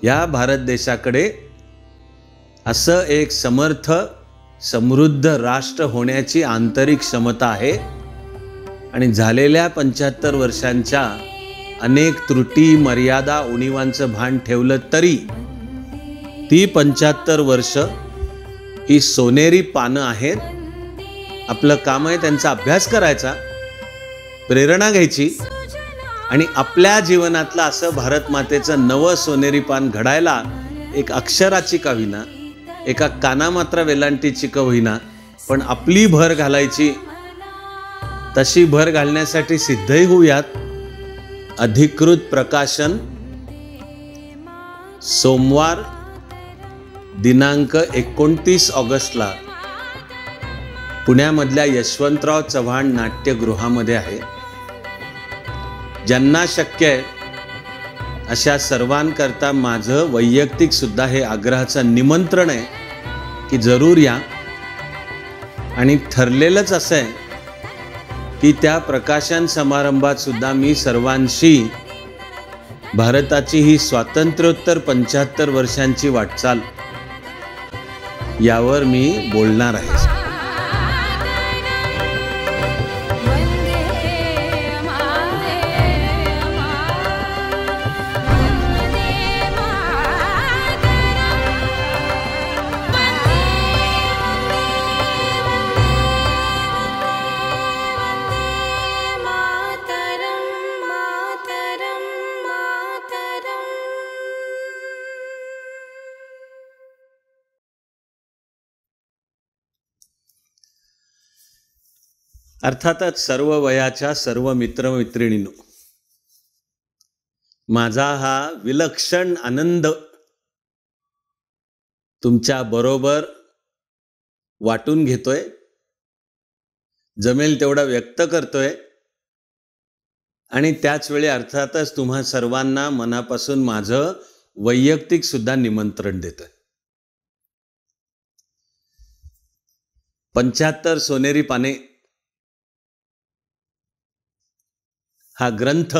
या भारत देशाकडे असं एक समर्थ समृद्ध राष्ट्र होण्याची आंतरिक क्षमता आहे आणि झालेल्या 75 वर्षांच्या अनेक त्रुटी मर्यादा उणीवांचं भान ठेवलं तरी ती 75 वर्ष ही सोनेरी पानं आहेत। आपलं काम आहे त्यांचा अभ्यास करायचा, प्रेरणा घ्यायची आणि आपल्या जीवनातलं असं भारत मातेचं नवं सोनेरी पान घडायला एक अक्षराची का होईना, एका कानामात्रा वेलांटीची का होईना, पण आपली भर घालायची। तशी भर घालण्यासाठी सिद्धही होऊयात। अधिकृत प्रकाशन सोमवार दिनांक 29 ऑगस्टला पुण्यामधल्या यशवंतराव चव्हाण नाट्यगृहामध्ये आहे। ज्यांना शक्य आहे अशा सर्वांकरता माझं वैयक्तिक सुद्धा हे आग्रहाचं निमंत्रण आहे की जरूर या। आणि ठरलेलंच असं आहे की त्या प्रकाशन समारंभात सुद्धा मी सर्वांशी भारताची ही स्वातंत्र्योत्तर 75 वर्षांची वाटचाल यावर मी बोलणार आहे। अर्थातच सर्व वयाच्या सर्व मित्रमैत्रिणींनो, माझा हा विलक्षण आनंद तुमच्या बरोबर वाटून घेतोय, जमेल तेवढा व्यक्त करतोय आणि त्याच वेळी अर्थातच तुम्हा सर्वांना मनापासून माझं वैयक्तिक सुद्धा निमंत्रण देतोय। 75 सोनेरी पाने हा ग्रंथ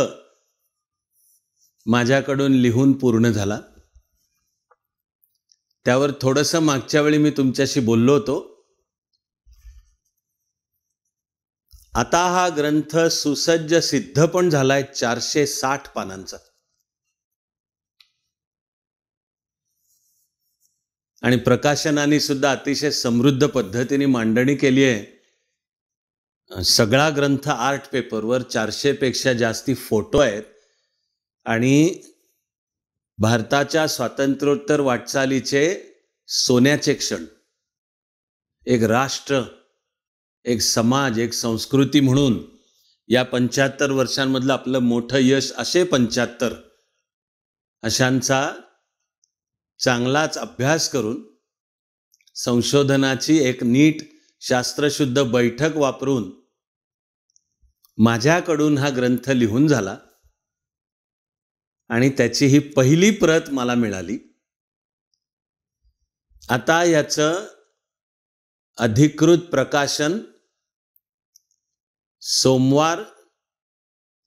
माझ्याकडून लिहून पूर्ण झाला। त्यावर थोडंसं मागच्या वेळी मी तुमच्याशी बोललो होतो। आता हा ग्रंथ सुसज्ज सिद्ध पण झालाय 460 पानांचा आणि प्रकाशनाने सुद्धा अतिशय समृद्ध पद्धतीने मांडणी केली आहे। सगळा ग्रंथ आर्ट पेपरवर 400 पेक्षा जास्ती फोटो आहेत आणि भारताच्या स्वातंत्र्योत्तर वाटचालीचे सोन्याचे क्षण, एक राष्ट्र, एक समाज, एक संस्कृती म्हणून या 75 वर्षांमधलं आपलं मोठं यश, असे 75 अशांचा चांगलाच अभ्यास करून संशोधनाची एक नीट शास्त्रशुद्ध बैठक वापरून माझ्याकडून हा ग्रंथ लिहून झाला आणि त्याची ही पहिली प्रत मला मिळाली। आता याचं अधिकृत प्रकाशन सोमवार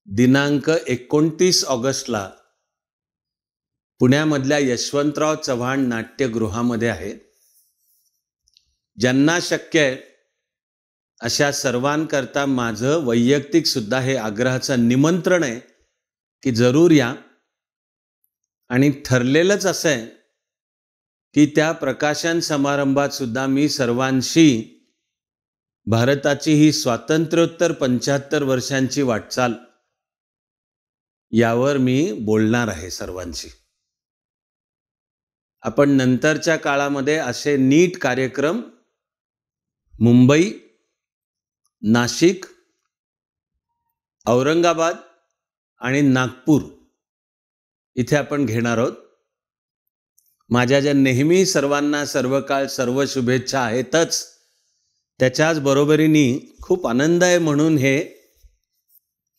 दिनांक 29 ऑगस्टला पुण्यामधल्या यशवंतराव चव्हाण नाट्यगृहामध्ये आहे। ज्यांना शक्य आहे अशा सर्वांकरता माझं वैयक्तिक सुद्धा हे आग्रहाचं निमंत्रण आहे की जरूर या। आणि ठरलेलंच असं आहे की त्या प्रकाशन समारंभात सुद्धा मी सर्वांशी भारताची ही स्वातंत्र्योत्तर 75 वर्षांची वाटचाल यावर मी बोलणार आहे सर्वांशी। आपण नंतरच्या काळामध्ये असे नीट कार्यक्रम मुंबई, नाशिक, औरंगाबाद आणि नागपूर इथे आपण घेणार आहोत। माझ्या ज्या नेहमी सर्वांना सर्व काळ सर्व शुभेच्छा आहेतच, त्याच्याच बरोबरीने खूप आनंद आहे म्हणून हे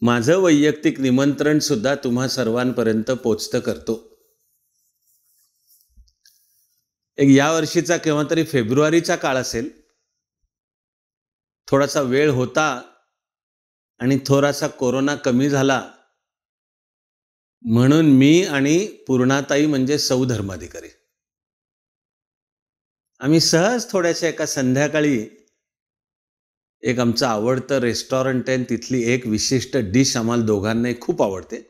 माझं वैयक्तिक निमंत्रण सुद्धा तुम्हा सर्वांपर्यंत पोचतं करतो। एक या वर्षीचा केव्हा तरी फेब्रुवारीचा काळ असेल, थोडासा वेळ होता आणि थोडासा कोरोना कमी झाला म्हणून मी आणि पूर्णाताई म्हणजे सौ धर्माधिकारी आम्ही सहज थोड्याशा एका संध्याकाळी एक आमचं आवडतं रेस्टॉरंट आहे, तिथली एक विशिष्ट डिश आम्हाला दोघांनाही खूप आवडते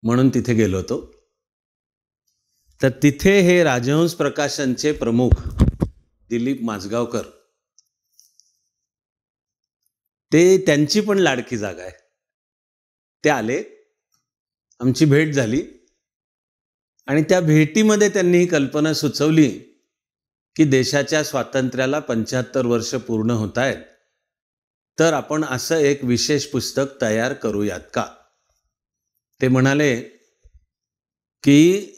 म्हणून तिथे गेलो होतो. तर तिथे हे राजहंस प्रकाशनचे प्रमुख दिलीप माजगावकर, ते त्यांची पण लाडकी जागा आहे, ते आले, आमची भेट झाली आणि त्या भेटीमध्ये त्यांनी ही कल्पना सुचवली की देशाच्या स्वातंत्र्याला 75 वर्ष पूर्ण होत आहेत, तर आपण असं एक विशेष पुस्तक तयार करूयात का. ते म्हणाले की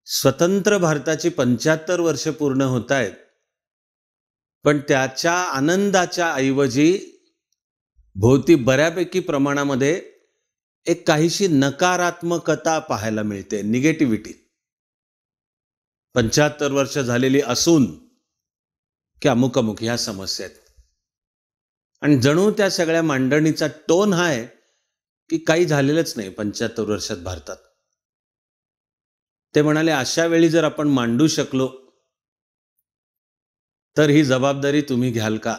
स्वतंत्र भारताची 75 वर्ष पूर्ण होत आहेत, पण त्याच्या आनंदाच्या ऐवजी भोवती बऱ्यापैकी प्रमाणामध्ये एक काहीशी नकारात्मकता पाहायला मिळते, निगेटिव्हिटी. 75 वर्ष झालेली असून की अमुक अमुक ह्या समस्या आहेत. आणि जणू त्या सगळ्या मांडणीचा टोन हा आहे की काही झालेलंच नाही 75 वर्षात भारतात. ते म्हणाले अशा वेळी जर आपण मांडू शकलो तर ही जबाबदारी तुम्ही घ्याल का.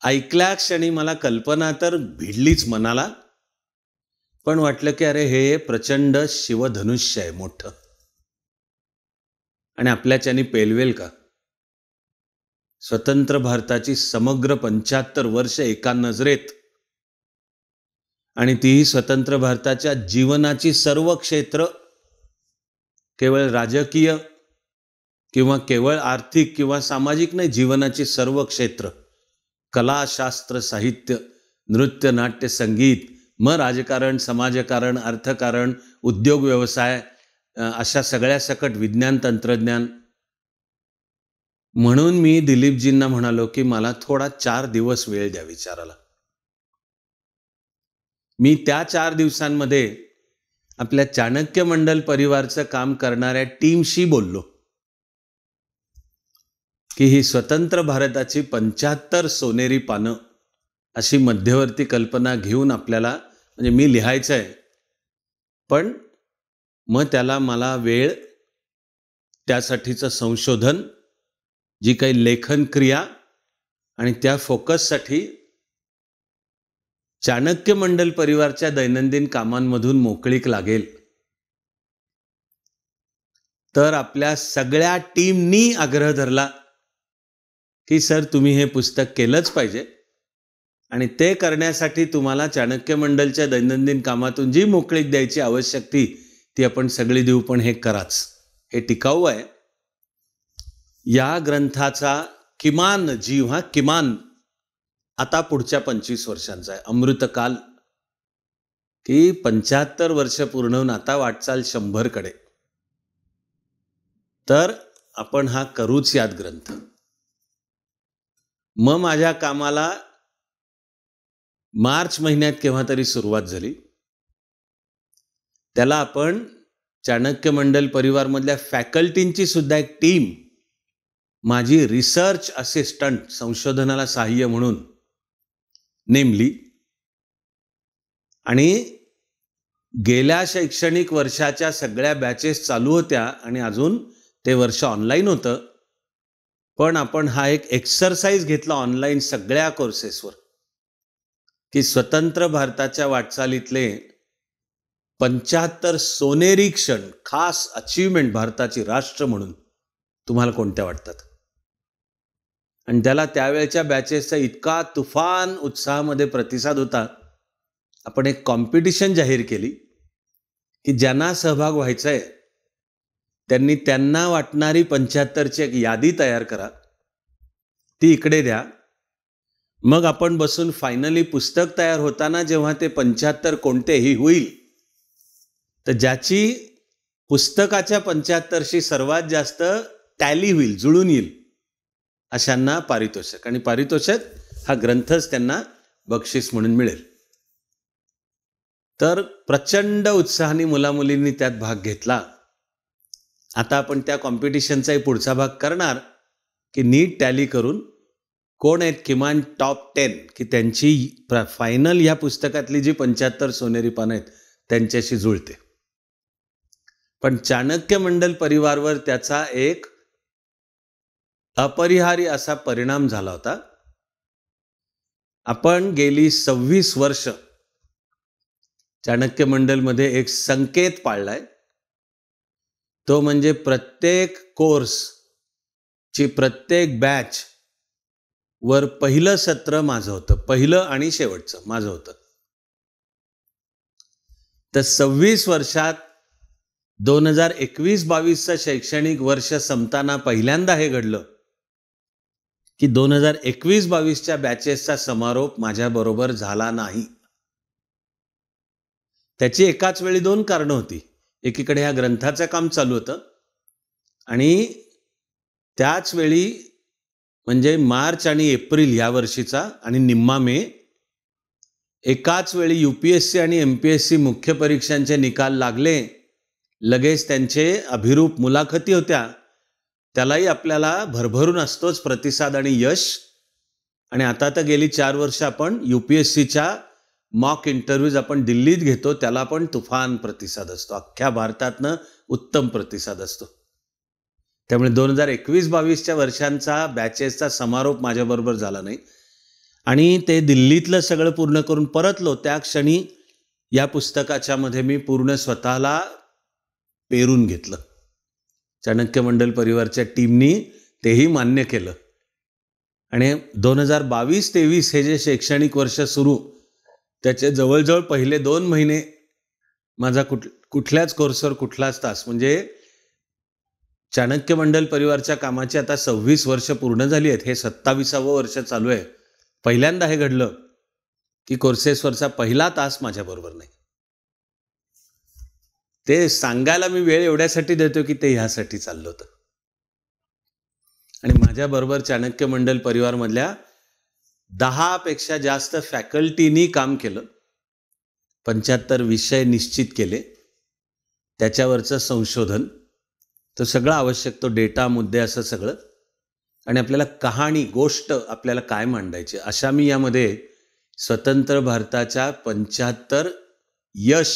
ऐकल्या क्षणी मला कल्पना तर भिडलीच मनाला, पण वाटलं की अरे हे प्रचंड शिवधनुष्य आहे मोठं आणि आपल्याच्यानी पेलवेल का. स्वतंत्र भारताची समग्र 75 वर्ष एका नजरेत, आणि तीही स्वतंत्र भारताच्या जीवनाची सर्व क्षेत्र, केवळ राजकीय किंवा केवळ आर्थिक किंवा सामाजिक नाही, जीवनाची सर्व क्षेत्र, कला, शास्त्र, साहित्य, नृत्य, नाट्य, संगीत, मग राजकारण, समाजकारण, अर्थकारण, उद्योग व्यवसाय, अशा सगळ्या सकट विज्ञान, तंत्रज्ञान. म्हणून मी दिलीपजींना म्हणालो की मला थोडा 4 दिवस वेळ द्या विचाराला. मी त्या 4 दिवसांमध्ये आपल्या चाणक्य मंडल परिवारचं काम करणाऱ्या टीमशी बोललो की ही स्वतंत्र भारताची 75 सोनेरी पानं अशी मध्यवर्ती कल्पना घेऊन आपल्याला, म्हणजे मी लिहायचं आहे, पण मग त्याला मला वेळ, त्यासाठीचं संशोधन, जी काही लेखन क्रिया आणि त्या फोकससाठी चाणक्य मंडल परिवारच्या दैनंदिन कामांमधून मोकळीक लागेल. तर आपल्या सगळ्या टीमनी आग्रह धरला की सर तुम्ही हे पुस्तक केलंच पाहिजे आणि ते करण्यासाठी तुम्हाला चाणक्य मंडलच्या दैनंदिन कामातून जी मोकळीक द्यायची आवश्यक ती आपण सगळी देऊ, पण हे कराच, हे टिकाऊ आहे. या ग्रंथाचा किमान जीव हा किमान आता पुढच्या 25 वर्षांचा आहे, अमृतकाल, की 75 वर्ष पूर्ण होऊन आता वाटचाल 100 कडे. तर आपण हा करूच यात ग्रंथ. मग माझ्या कामाला मार्च महिन्यात केव्हा तरी सुरुवात झाली. त्याला आपण चाणक्य मंडल परिवारमधल्या फॅकल्टींची सुद्धा एक टीम माझी रिसर्च असिस्टंट, संशोधनाला सहाय्य म्हणून नेमली आणि गेल्या शैक्षणिक वर्षाच्या सगळ्या बॅचेस चालू होत्या आणि अजून ते वर्ष ऑनलाईन होतं, पण आपण हा एक एक्सरसाइज घेतला ऑनलाईन सगळ्या कोर्सेसवर की स्वतंत्र भारताच्या वाटचालीतले 75 सोनेरी क्षण, खास अचीवमेंट भारताची राष्ट्र म्हणून तुम्हाला कोणत्या वाटतात. आणि त्याला त्यावेळच्या बॅचेसचा इतका तुफान उत्साहामध्ये प्रतिसाद होता, आपण एक कॉम्पिटिशन जाहीर केली की ज्यांना सहभाग व्हायचा आहे त्यांनी त्यांना वाटणारी 75ची एक यादी तयार करा, ती इकडे द्या. मग आपण बसून फायनली पुस्तक तयार होताना जेव्हा ते 75 कोणतेही होईल, तर ज्याची पुस्तकाच्या 75शी सर्वात जास्त टॅली होईल, जुळून येईल, अशांना पारितोषिक, आणि पारितोषिक हा ग्रंथच त्यांना बक्षीस म्हणून मिळेल. तर प्रचंड उत्साहाने मुलामुलींनी त्यात भाग घेतला. आता आपण त्या कॉम्पिटिशनचाही पुढचा भाग करणार की नीट टॅली करून कोण आहेत किमान टॉप 10 की त्यांची फायनल या पुस्तकातली जी 75 सोनेरी पानं आहेत त्यांच्याशी जुळते. पण चाणक्य मंडल परिवारवर त्याचा एक अपरिहार्य असा परिणाम झाला होता. आपण गेली 26 वर्ष चाणक्य मंडलमध्ये एक संकेत पाळलाय. तो म्हणजे प्रत्येक कोर्सची प्रत्येक बॅच वर पहिलं सत्र माझं होतं, पहिलं आणि शेवटचं माझं होतं. तर 26 वर्षात 2021-22चं शैक्षणिक वर्ष संपताना पहिल्यांदा हे घडलं की 2021-22च्या बॅचेसचा समारोप माझ्याबरोबर झाला नाही. त्याची एकाच वेळी 2 कारणं होती. एकीकडे ह्या ग्रंथाचं काम चालू होतं आणि त्याच वेळी म्हणजे मार्च आणि एप्रिल या वर्षीचा आणि निम्मा मे एकाच वेळी UPSC आणि MPSC मुख्य परीक्षांचे निकाल लागले. लगेच त्यांचे अभिरूप मुलाखती होत्या. त्यालाही आपल्याला भरभरून असतोच प्रतिसाद आणि यश. आणि आता तर गेली 4 वर्ष आपण UPSCच्या मॉक इंटरव्ह्यूज आपण दिल्लीत घेतो, त्याला पण तुफान प्रतिसाद असतो. अख्ख्या भारतातनं उत्तम प्रतिसाद असतो. त्यामुळे 2021-22च्या वर्षांचा बॅचेसचा समारोप माझ्याबरोबर झाला नाही. आणि ते दिल्लीतलं सगळं पूर्ण करून परतलो त्या क्षणी या पुस्तकाच्या मध्ये मी पूर्ण स्वतःला पेरून घेतलं. चाणक्य मंडल परिवारच्या टीमनी तेही मान्य केलं. आणि 2022-23 हे जे शैक्षणिक वर्ष सुरू त्याचे जवळजवळ पहिले 2 महिने माझा कुठल्याच कोर्सवर कुठलाच तास, म्हणजे चाणक्य मंडल परिवारच्या कामाची आता 26 वर्ष पूर्ण झाली आहेत. हे 27वं वर्ष चालू आहे. पहिल्यांदा हे घडलं की कोर्सेसवरचा पहिला तास माझ्याबरोबर नाही. ते सांगायला मी वेळ एवढ्यासाठी देतो की ते ह्यासाठी चाललं होतं. आणि माझ्याबरोबर चाणक्य मंडल परिवारमधल्या 10 पेक्षा जास्त फॅकल्टीनी काम केलं. 75 विषय निश्चित केले, त्याच्यावरचं संशोधन, तो सगळं आवश्यक, तो डेटा, मुद्दे, असं सगळं. आणि आपल्याला कहाणी, गोष्ट आपल्याला काय मांडायची, अशा मी यामध्ये स्वतंत्र भारताच्या 75 यश,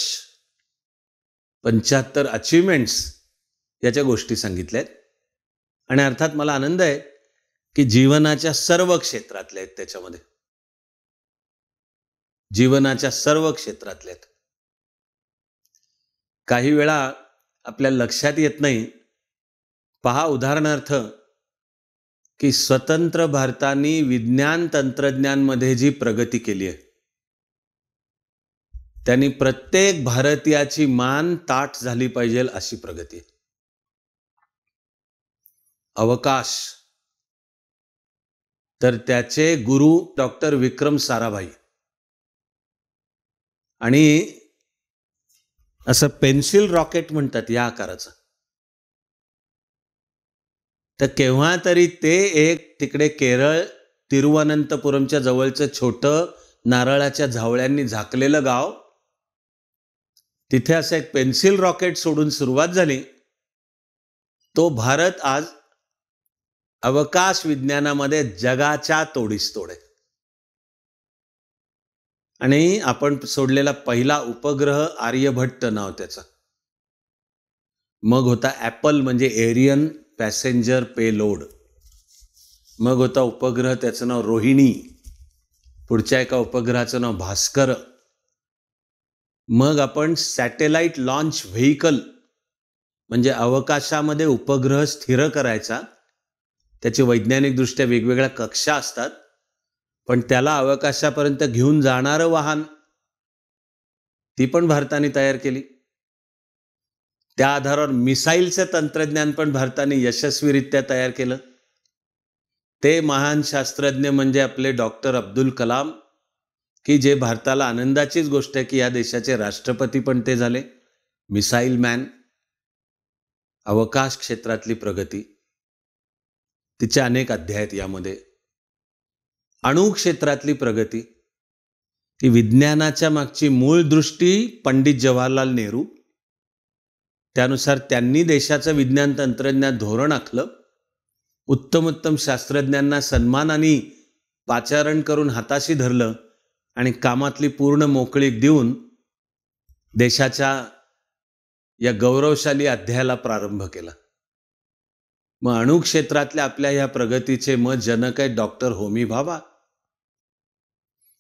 75 अचीवमेंट्स याच्या गोष्टी सांगितल्या आहेत. आणि अर्थात मला आनंद आहे की जीवनाच्या सर्व क्षेत्रातल्या आहेत त्याच्यामध्ये, जीवनाच्या सर्व क्षेत्रातल्या आहेत. काही वेळा आपल्या लक्षात येत नाही. पहा उदाहरणार्थ की स्वतंत्र भारताने विज्ञान तंत्रज्ञानमध्ये जी प्रगती केली आहे त्यांनी प्रत्येक भारतीयाची मान ताठ झाली पाहिजे अशी प्रगती. अवकाश तर त्याचे गुरु डॉक्टर विक्रम साराभाई. आणि असं पेन्सिल रॉकेट म्हणतात या आकाराचं. तर केव्हा तरी ते एक तिकडे केरळ तिरुवनंतपुरमच्या जवळचं छोटं नारळाच्या झावळ्यांनी झाकलेलं गाव, तिथे असं एक पेन्सिल रॉकेट सोडून सुरुवात झाली. तो भारत आज अवकाश विज्ञानामध्ये जगाच्या तोडीस तोड आहे. आणि आपण सोडलेला पहिला उपग्रह आर्यभट्ट नाव त्याचं. मग होता ॲपल म्हणजे एरियन पॅसेंजर पेलोड. मग होता उपग्रह, त्याचं नाव रोहिणी. पुढच्या एका उपग्रहाचं नाव भास्कर. मग आपण सॅटेलाइट लॉन्च व्हेकल म्हणजे अवकाशामध्ये उपग्रह स्थिर करायचा. त्याची वैज्ञानिकदृष्ट्या वेगवेगळ्या कक्षा असतात, पण त्याला अवकाशापर्यंत घेऊन जाणारं वाहन ती पण भारताने तयार केली. त्या आधारावर मिसाईलचं तंत्रज्ञान पण भारताने यशस्वीरित्या तयार केलं. ते महान शास्त्रज्ञ म्हणजे आपले डॉक्टर अब्दुल कलाम, की जे भारताला आनंदाचीच गोष्ट आहे की या देशाचे राष्ट्रपती पण ते झाले. Missile man. अवकाश क्षेत्रातली प्रगती, तिचे अनेक अध्याय आहेत यामध्ये. अणु क्षेत्रातली प्रगती, ती विज्ञानाच्या मागची मूळ दृष्टी पंडित जवाहरलाल नेहरू, त्यानुसार त्यांनी देशाचं विज्ञान तंत्रज्ञान धोरण आखलं. उत्तम उत्तम शास्त्रज्ञांना सन्मानाने पाचारण करून हाताशी धरलं आणि कामातली पूर्ण मोकळीक देऊन देशाच्या या गौरवशाली अध्यायाला प्रारंभ केला. मग अणुक्षेत्रातल्या आपल्या या प्रगतीचे मत जनक आहेत डॉक्टर होमी भाभा.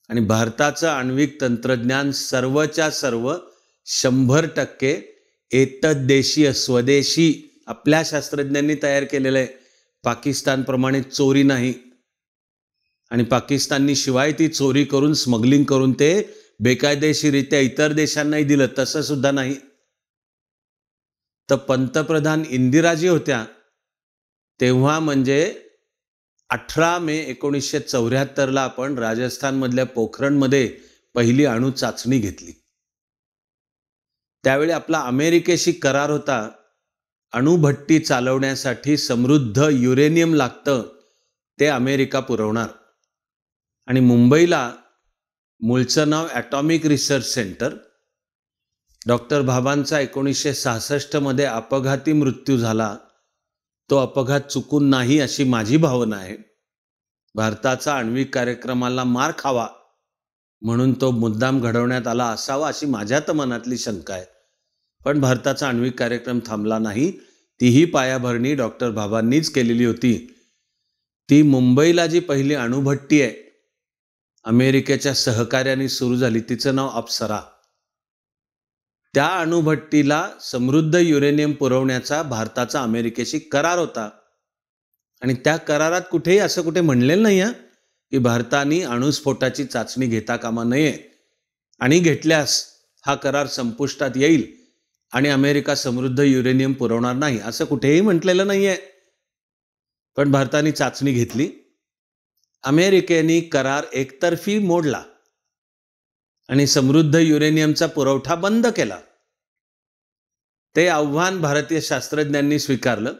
आणि भारताचं आण्विक तंत्रज्ञान सर्वच्या सर्व 100% एतद्देशीय स्वदेशी आपल्या शास्त्रज्ञांनी तयार केलेलं आहे. पाकिस्तानप्रमाणे चोरी नाही. आणि पाकिस्ताननी शिवाय ती चोरी करून स्मगलिंग करून ते बेकायदेशीरित्या इतर देशांनाही दिलं तसं सुद्धा नाही. तर पंतप्रधान इंदिराजी होत्या तेव्हा म्हणजे 18 मे 1974ला आपण राजस्थानमधल्या पोखरणमध्ये पहिली अणु चाचणी घेतली. त्यावेळी आपला अमेरिकेशी करार होता, अणुभट्टी चालवण्यासाठी समृद्ध युरेनियम लागतं ते अमेरिका पुरवणार. आणि मुंबईला मूळचं नाव ॲटॉमिक रिसर्च सेंटर. डॉक्टर भाभांचा 1966मध्ये अपघाती मृत्यू झाला. तो अपघात चुकून नाही अशी माझी भावना आहे. भारताचा आण्विक कार्यक्रमाला मार खावा म्हणून तो मुद्दाम घडवण्यात आला असावा अशी माझ्या तर मनातली शंका आहे. पण भारताचा आण्विक कार्यक्रम थांबला नाही. तीही पायाभरणी डॉक्टर भाभांनीच केलेली होती. ती मुंबईला जी पहिली अणुभट्टी आहे अमेरिकेच्या सहकार्याने सुरू झाली, तिचं नाव अप्सरा. त्या अणुभट्टीला समृद्ध युरेनियम पुरवण्याचा भारताचा अमेरिकेशी करार होता. आणि त्या करारात कुठेही असं कुठे म्हणलेलं नाही की भारताने अणुस्फोटाची चाचणी घेता कामा नये आणि घेतल्यास हा करार संपुष्टात येईल आणि अमेरिका समृद्ध युरेनियम पुरवणार नाही असं कुठेही म्हटलेलं नाही आहे. पण भारताने चाचणी घेतली. अमेरिकेने करार एकतर्फी मोडला आणि समृद्ध युरेनियमचा पुरवठा बंद केला. ते आव्हान भारतीय शास्त्रज्ञांनी स्वीकारलं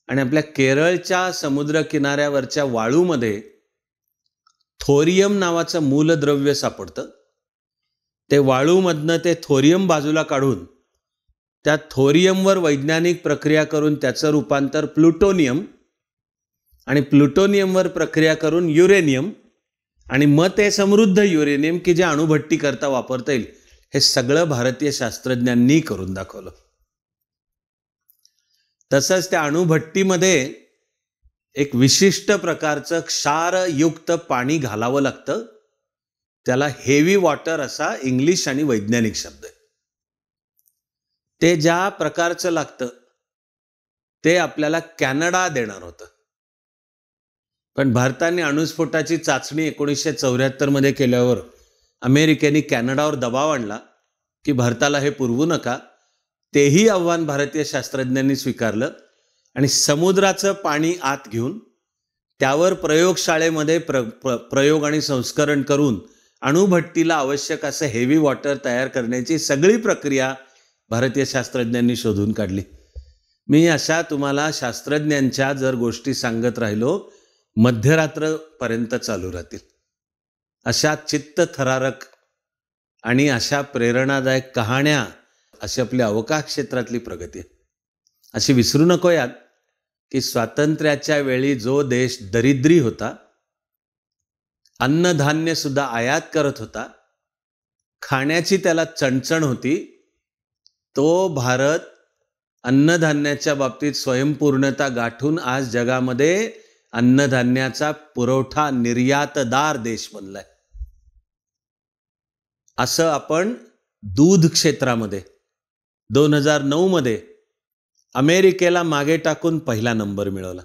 आणि आपल्या केरळच्या समुद्र किनाऱ्यावरच्या वाळूमध्ये थोरियम नावाचं मूलद्रव्य सापडतं. ते वाळूमधनं ते थोरियम बाजूला काढून त्या थोरियमवर वैज्ञानिक प्रक्रिया करून त्याचं रूपांतर प्लुटोनियम आणि प्लुटोनियमवर प्रक्रिया करून युरेनियम आणि मग ते समृद्ध युरेनियम की जे अणुभट्टी करता वापरता येईल, हे सगळं भारतीय शास्त्रज्ञांनी करून दाखवलं. तसंच त्या अणुभट्टीमध्ये एक विशिष्ट प्रकारचं क्षारयुक्त पाणी घालावं लागतं. त्याला हेवी वॉटर असा इंग्लिश आणि वैज्ञानिक शब्द आहे. ते ज्या प्रकारचं लागतं ते आपल्याला कॅनडा देणार होतं. पण भारताने अणुस्फोटाची चाचणी 1974मध्ये केल्यावर अमेरिकेने कॅनडावर दबाव आणला की भारताला हे पुरवू नका. तेही आव्हान भारतीय शास्त्रज्ञांनी स्वीकारलं आणि समुद्राचं पाणी आत घेऊन त्यावर प्रयोगशाळेमध्ये प्रयोग आणि संस्करण करून अणुभट्टीला आवश्यक असं हेवी वॉटर तयार करण्याची सगळी प्रक्रिया भारतीय शास्त्रज्ञांनी शोधून काढली. मी अशा तुम्हाला शास्त्रज्ञांच्या जर गोष्टी सांगत राहिलो मध्यरात्रपर्यंत चालू राहतील. अशा चित्तथरारक आणि अशा प्रेरणादायक कहाण्या अशी आपली अवकाश क्षेत्रातली प्रगती आहे. अशी विसरू नको यात की स्वातंत्र्याच्या वेळी जो देश दरिद्री होता, अन्नधान्य सुद्धा आयात करत होता, खाण्याची त्याला चणचण होती, तो भारत अन्नधान्याच्या बाबतीत स्वयंपूर्णता गाठून आज जगामध्ये अन्नधान्याचा पुरवठा निर्यातदार देश बनलाय. असं आपण दूध क्षेत्रामध्ये 2009 मध्ये अमेरिकेला मागे टाकून पहिला नंबर मिळवला.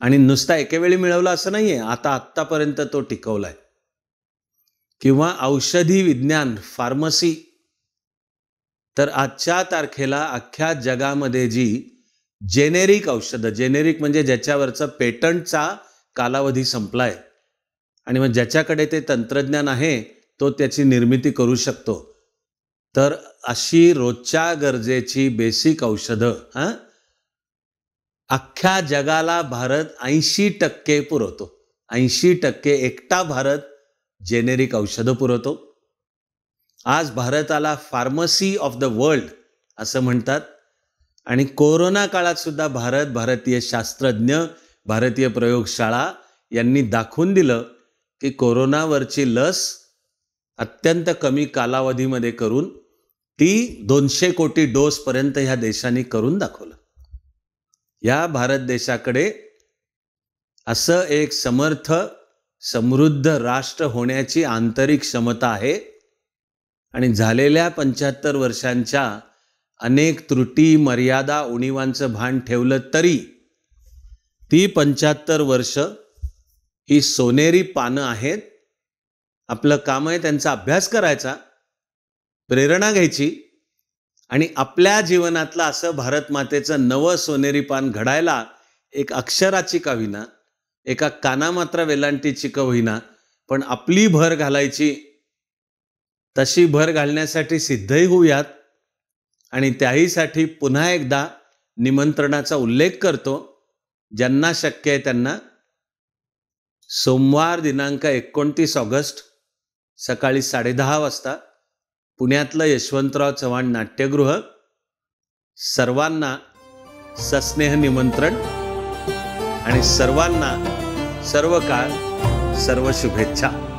आणि नुसता एकेवेळी मिळवला असं नाहीये, आतापर्यंत तो टिकवलाय. किंवा औषधी विज्ञान, फार्मसी, तर आजच्या तारखेला अख्ख्या जगामध्ये जी जेनेरिक औषधं, जेनेरिक म्हणजे ज्याच्यावरचं पेटंटचा कालावधी संपलाय आणि मग ज्याच्याकडे ते तंत्रज्ञान आहे तो त्याची निर्मिती करू शकतो, तर अशी रोजच्या गरजेची बेसिक औषधं अख्ख्या जगाला भारत 80% पुरवतो. 80% एकटा भारत जेनेरिक औषधं पुरवतो. आज भारताला फार्मसी ऑफ द वर्ल्ड असं म्हणतात. आणि कोरोना काळात सुद्धा भारतीय शास्त्रज्ञ भारतीय प्रयोगशाळा यांनी दाखवून दिलं की कोरोनावरची लस अत्यंत कमी कालावधीमध्ये करून ती 200 कोटी डोसपर्यंत ह्या देशांनी करून दाखवलं. या भारत देशाकडे असं एक समर्थ समृद्ध राष्ट्र होण्याची आंतरिक क्षमता आहे आणि झालेल्या 75 वर्षांच्या अनेक त्रुटी मर्यादा उणीवांचं भान ठेवलं तरी ती 75 वर्ष ही सोनेरी पानं आहेत. आपलं काम आहे त्यांचा अभ्यास करायचा, प्रेरणा घ्यायची आणि आपल्या जीवनातलं असं भारत मातेचं नवं सोनेरी पान घडायला एक अक्षराची का होईना, एका कानामात्रा वेलांटीची का होईना, पण आपली भर घालायची. तशी भर घालण्यासाठी सिद्धही होऊयात आणि त्याहीसाठी पुन्हा एकदा निमंत्रणाचा उल्लेख करतो. ज्यांना शक्य आहे त्यांना सोमवार दिनांक 29 ऑगस्ट सकाळी 10:30 वाजता पुण्यातलं यशवंतराव चव्हाण नाट्यगृह, सर्वांना सस्नेह निमंत्रण आणि सर्वांना सर्व काळ सर्व शुभेच्छा.